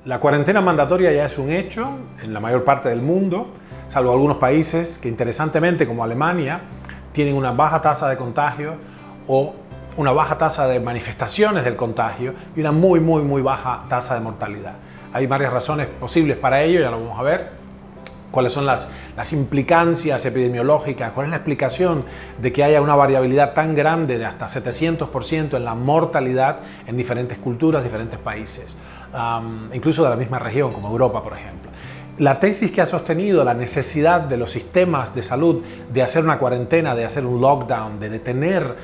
La cuarentena mandatoria ya es un hecho en la mayor parte del mundo, salvo algunos países que interesantemente, como Alemania, tienen una baja tasa de contagio o una baja tasa de manifestaciones del contagio y una muy baja tasa de mortalidad. Hay varias razones posibles para ello, ya lo vamos a ver. Cuáles son las implicancias epidemiológicas, cuál es la explicación de que haya una variabilidad tan grande de hasta 700% en la mortalidad en diferentes culturas, diferentes países, incluso de la misma región, como Europa, por ejemplo. La tesis que ha sostenido la necesidad de los sistemas de salud de hacer una cuarentena, de hacer un lockdown, de detener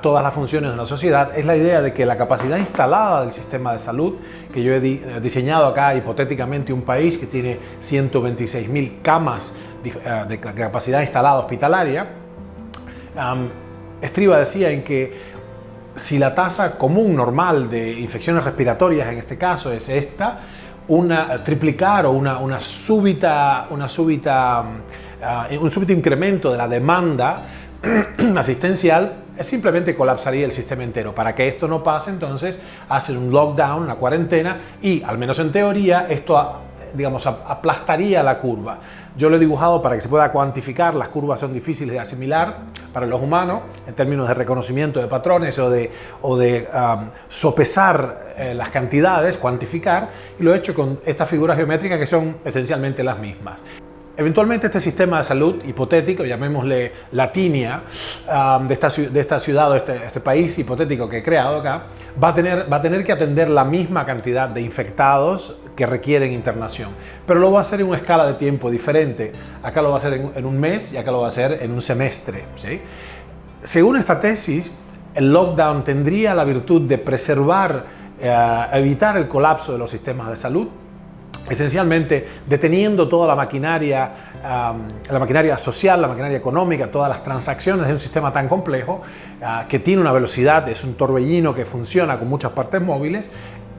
todas las funciones de la sociedad, es la idea de que la capacidad instalada del sistema de salud, que yo he diseñado acá hipotéticamente un país que tiene 126.000 camas de capacidad instalada hospitalaria, estriba, decía, en que si la tasa común normal de infecciones respiratorias en este caso es esta, triplicar o un súbito incremento de la demanda asistencial simplemente colapsaría el sistema entero. Para que esto no pase, entonces, hacen un lockdown, una cuarentena, y, al menos en teoría, esto, digamos, aplastaría la curva. Yo lo he dibujado para que se pueda cuantificar. Las curvas son difíciles de asimilar para los humanos en términos de reconocimiento de patrones o de sopesar las cantidades, cuantificar, y lo he hecho con estas figuras geométricas que son esencialmente las mismas. Eventualmente este sistema de salud hipotético, llamémosle Latinia, de esta ciudad o este país hipotético que he creado acá, va a tener que atender la misma cantidad de infectados que requieren internación, pero lo va a hacer en una escala de tiempo diferente. Acá lo va a hacer en un mes y acá lo va a hacer en un semestre, ¿sí? Según esta tesis, el lockdown tendría la virtud de preservar, evitar el colapso de los sistemas de salud, esencialmente deteniendo toda la maquinaria social, la maquinaria económica, todas las transacciones de un sistema tan complejo que tiene una velocidad, es un torbellino que funciona con muchas partes móviles.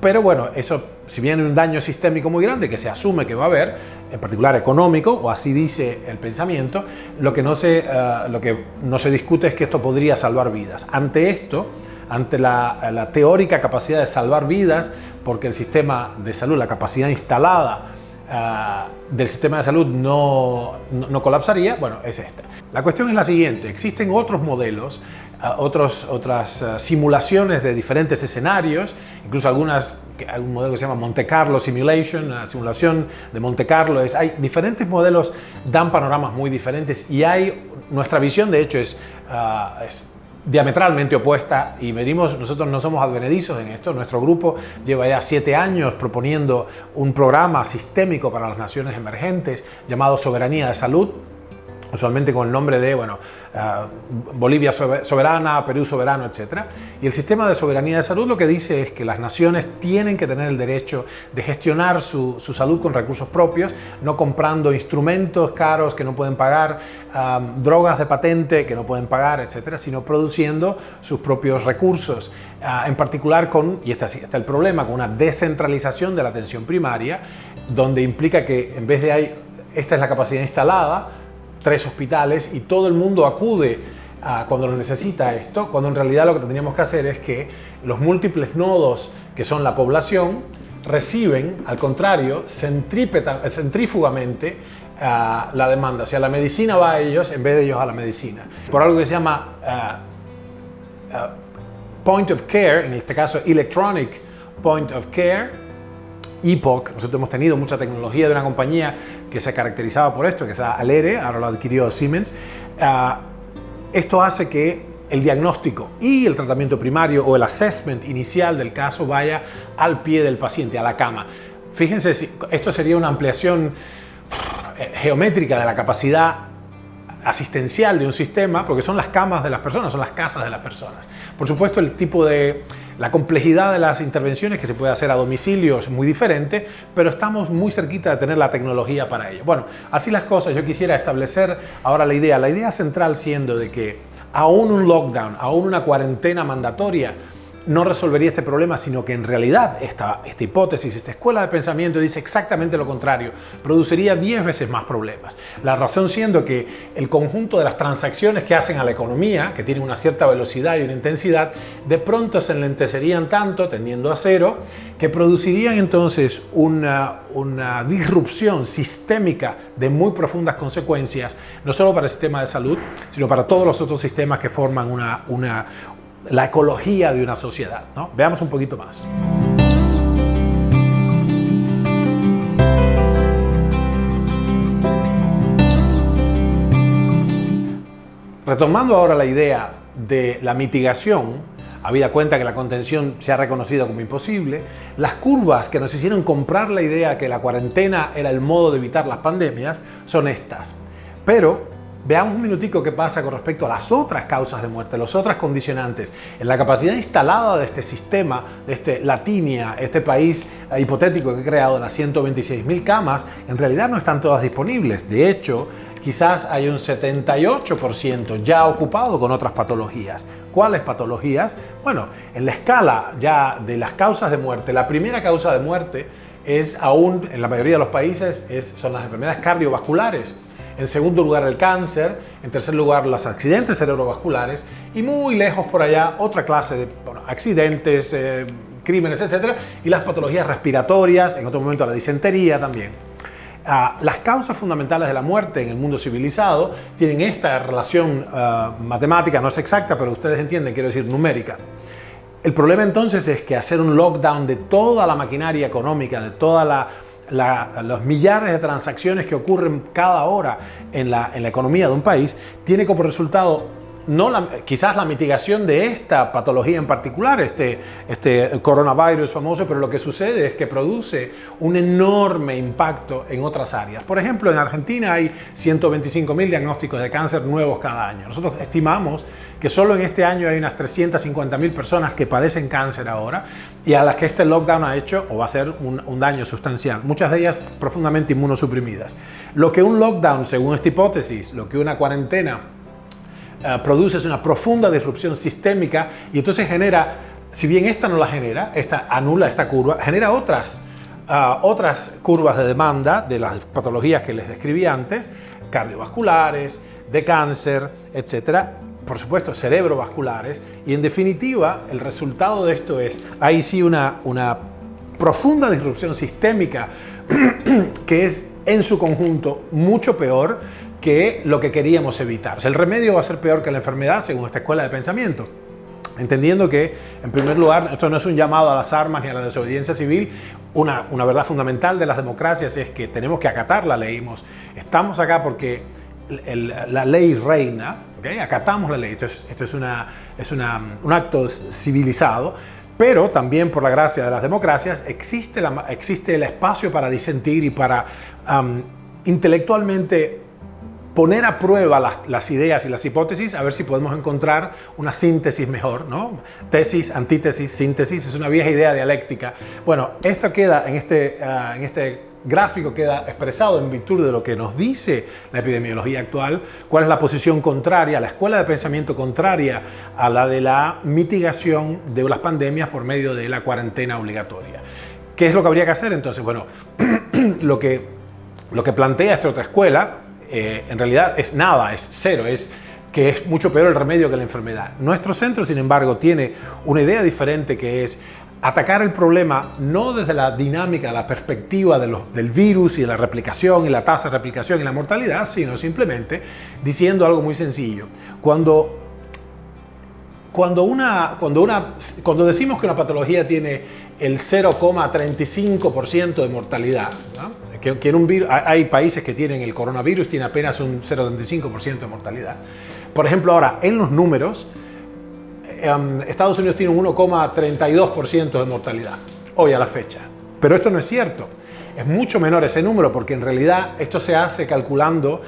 Pero bueno, eso, si bien un daño sistémico muy grande que se asume que va a haber, en particular económico, o así dice el pensamiento, lo que no se discute es que esto podría salvar vidas. Ante esto, ante la teórica capacidad de salvar vidas, porque el sistema de salud, la capacidad instalada del sistema de salud no colapsaría, bueno, es esta. La cuestión es la siguiente: existen otros modelos, otras simulaciones de diferentes escenarios, incluso hay un modelo que se llama Monte Carlo Simulation, la simulación de Monte Carlo. Hay diferentes modelos, dan panoramas muy diferentes, y nuestra visión de hecho es diametralmente opuesta, y nosotros no somos advenedizos en esto. Nuestro grupo lleva ya 7 años proponiendo un programa sistémico para las naciones emergentes llamado Soberanía de Salud, usualmente con el nombre de, Bolivia soberana, Perú soberano, etc. Y el sistema de soberanía de salud lo que dice es que las naciones tienen que tener el derecho de gestionar su salud con recursos propios, no comprando instrumentos caros que no pueden pagar, drogas de patente que no pueden pagar, etc., sino produciendo sus propios recursos. En particular y está el problema, con una descentralización de la atención primaria, donde implica que en vez de esta es la capacidad instalada, 3 hospitales, y todo el mundo acude cuando lo necesita esto, cuando en realidad lo que tendríamos que hacer es que los múltiples nodos que son la población reciben, al contrario, centrífugamente la demanda. O sea, la medicina va a ellos en vez de ellos a la medicina. Por algo que se llama Point of Care, en este caso Electronic Point of Care, EPOC. Nosotros hemos tenido mucha tecnología de una compañía que se caracterizaba por esto, que es Alere, ahora lo adquirió Siemens. Esto hace que el diagnóstico y el tratamiento primario o el assessment inicial del caso vaya al pie del paciente, a la cama. Fíjense, esto sería una ampliación geométrica de la capacidad asistencial de un sistema, porque son las camas de las personas, son las casas de las personas. Por supuesto, la complejidad de las intervenciones que se puede hacer a domicilio es muy diferente, pero estamos muy cerquita de tener la tecnología para ello. Bueno, así las cosas, yo quisiera establecer ahora la idea central siendo de que aún un lockdown, aún una cuarentena mandatoria, no resolvería este problema, sino que en realidad esta hipótesis, esta escuela de pensamiento dice exactamente lo contrario, produciría 10 veces más problemas. La razón siendo que el conjunto de las transacciones que hacen a la economía, que tienen una cierta velocidad y una intensidad, de pronto se enlentecerían tanto, tendiendo a cero, que producirían entonces una disrupción sistémica de muy profundas consecuencias, no solo para el sistema de salud, sino para todos los otros sistemas que forman la ecología de una sociedad, ¿no? Veamos un poquito más. Retomando ahora la idea de la mitigación, habida cuenta que la contención se ha reconocido como imposible, las curvas que nos hicieron comprar la idea que la cuarentena era el modo de evitar las pandemias son estas. Pero veamos un minutico qué pasa con respecto a las otras causas de muerte, las otras condicionantes. En la capacidad instalada de este sistema, de este Latinia, este país hipotético que he creado de las 126.000 camas, en realidad no están todas disponibles. De hecho, quizás hay un 78% ya ocupado con otras patologías. ¿Cuáles patologías? Bueno, en la escala ya de las causas de muerte, la primera causa de muerte es aún, en la mayoría de los países, son las enfermedades cardiovasculares. En segundo lugar, el cáncer. En tercer lugar, los accidentes cerebrovasculares. Y muy lejos por allá, otra clase de accidentes, crímenes, etc. Y las patologías respiratorias, en otro momento la disentería también. Las causas fundamentales de la muerte en el mundo civilizado tienen esta relación matemática, no es exacta, pero ustedes entienden, quiero decir numérica. El problema entonces es que hacer un lockdown de toda la maquinaria económica, de toda los millares de transacciones que ocurren cada hora en la economía de un país, tiene como resultado quizás la mitigación de esta patología en particular, este coronavirus famoso, pero lo que sucede es que produce un enorme impacto en otras áreas. Por ejemplo, en Argentina hay 125.000 diagnósticos de cáncer nuevos cada año. Nosotros estimamos que solo en este año hay unas 350.000 personas que padecen cáncer ahora y a las que este lockdown ha hecho o va a hacer un daño sustancial, muchas de ellas profundamente inmunosuprimidas. Lo que un lockdown, según esta hipótesis, lo que una cuarentena produce es una profunda disrupción sistémica y entonces genera, si bien esta no la genera, esta anula esta curva, genera otras curvas de demanda de las patologías que les describí antes, cardiovasculares, de cáncer, etcétera, por supuesto cerebrovasculares, y en definitiva el resultado de esto es, ahí sí una profunda disrupción sistémica que es en su conjunto mucho peor que lo que queríamos evitar. O sea, el remedio va a ser peor que la enfermedad según esta escuela de pensamiento. Entendiendo que, en primer lugar, esto no es un llamado a las armas ni a la desobediencia civil. Una verdad fundamental de las democracias es que tenemos que acatar la ley. Estamos acá porque la ley reina, ¿okay? Acatamos la ley. Esto es un acto civilizado, pero también por la gracia de las democracias existe el espacio para disentir y para intelectualmente poner a prueba las ideas y las hipótesis, a ver si podemos encontrar una síntesis mejor, ¿no? Tesis, antítesis, síntesis, es una vieja idea dialéctica. Bueno, esto queda en este gráfico, queda expresado en virtud de lo que nos dice la epidemiología actual, cuál es la posición contraria, la escuela de pensamiento contraria a la de la mitigación de las pandemias por medio de la cuarentena obligatoria. ¿Qué es lo que habría que hacer entonces? Bueno, lo que plantea esta otra escuela, en realidad es nada, es cero, es que es mucho peor el remedio que la enfermedad. Nuestro centro, sin embargo, tiene una idea diferente, que es atacar el problema no desde la dinámica, la perspectiva del virus y de la replicación y la tasa de replicación y la mortalidad, sino simplemente diciendo algo muy sencillo. Cuando decimos que una patología tiene el 0,35% de mortalidad, ¿no? Que en un virus, hay países que tienen el coronavirus, tiene apenas un 0,35% de mortalidad. Por ejemplo, ahora, en los números, Estados Unidos tiene un 1,32% de mortalidad, hoy a la fecha. Pero esto no es cierto. Es mucho menor ese número, porque en realidad esto se hace calculando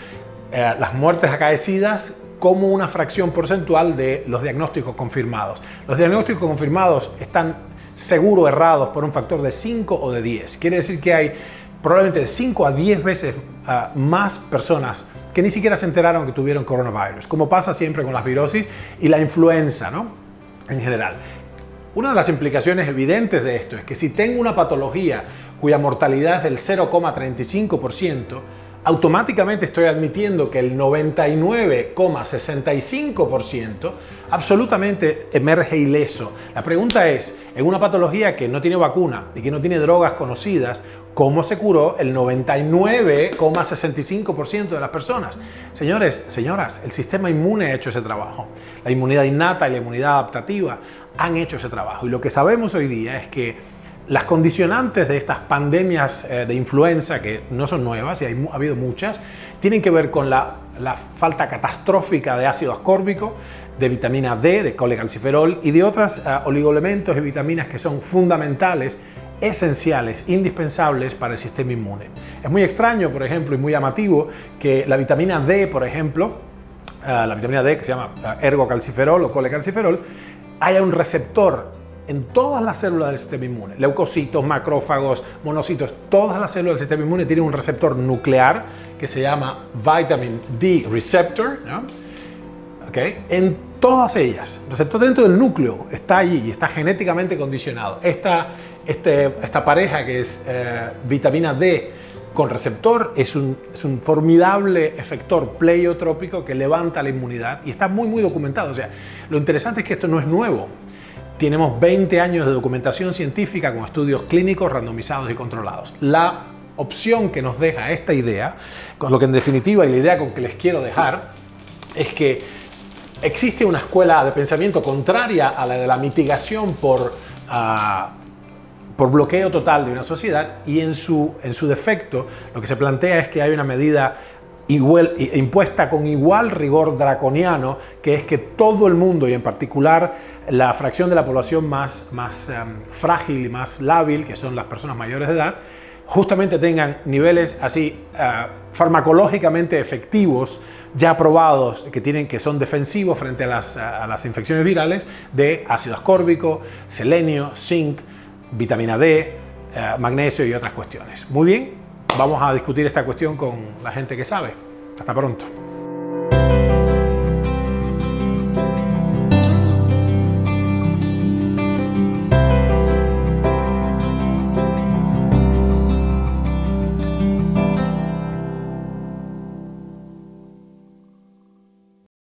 las muertes acaecidas como una fracción porcentual de los diagnósticos confirmados. Los diagnósticos confirmados están seguro errados por un factor de 5 o de 10. Quiere decir que hay probablemente de 5 a 10 veces más personas que ni siquiera se enteraron que tuvieron coronavirus, como pasa siempre con las virosis y la influenza, ¿no? En general. Una de las implicaciones evidentes de esto es que si tengo una patología cuya mortalidad es del 0,35%, automáticamente estoy admitiendo que el 99,65% absolutamente emerge ileso. La pregunta es, en una patología que no tiene vacuna y que no tiene drogas conocidas, ¿cómo se curó el 99,65% de las personas? Señores, señoras, el sistema inmune ha hecho ese trabajo. La inmunidad innata y la inmunidad adaptativa han hecho ese trabajo. Y lo que sabemos hoy día es que las condicionantes de estas pandemias de influenza, que no son nuevas y ha habido muchas, tienen que ver con la falta catastrófica de ácido ascórbico, de vitamina D, de colecalciferol y de otros oligoelementos y vitaminas que son fundamentales, esenciales, indispensables para el sistema inmune. Es muy extraño, por ejemplo, y muy llamativo que la vitamina D, por ejemplo, la vitamina D que se llama ergocalciferol o colecalciferol, haya un receptor en todas las células del sistema inmune, leucocitos, macrófagos, monocitos, todas las células del sistema inmune tienen un receptor nuclear que se llama Vitamin D Receptor, ¿no? ¿Okay? En todas ellas, el receptor dentro del núcleo está allí y está genéticamente condicionado. Esta pareja que es vitamina D con receptor es un formidable efector pleiotrópico que levanta la inmunidad y está muy documentado. O sea, lo interesante es que esto no es nuevo. Tenemos 20 años de documentación científica con estudios clínicos randomizados y controlados. La opción que nos deja esta idea, con lo que en definitiva y la idea con que les quiero dejar, es que existe una escuela de pensamiento contraria a la de la mitigación por bloqueo total de una sociedad y en su defecto lo que se plantea es que hay una medida impuesta con igual rigor draconiano, que es que todo el mundo y en particular la fracción de la población más frágil y más lábil, que son las personas mayores de edad, justamente tengan niveles así farmacológicamente efectivos, ya probados, que son defensivos frente a las infecciones virales de ácido ascórbico, selenio, zinc, vitamina D, magnesio y otras cuestiones. Muy bien. Vamos a discutir esta cuestión con la gente que sabe. Hasta pronto.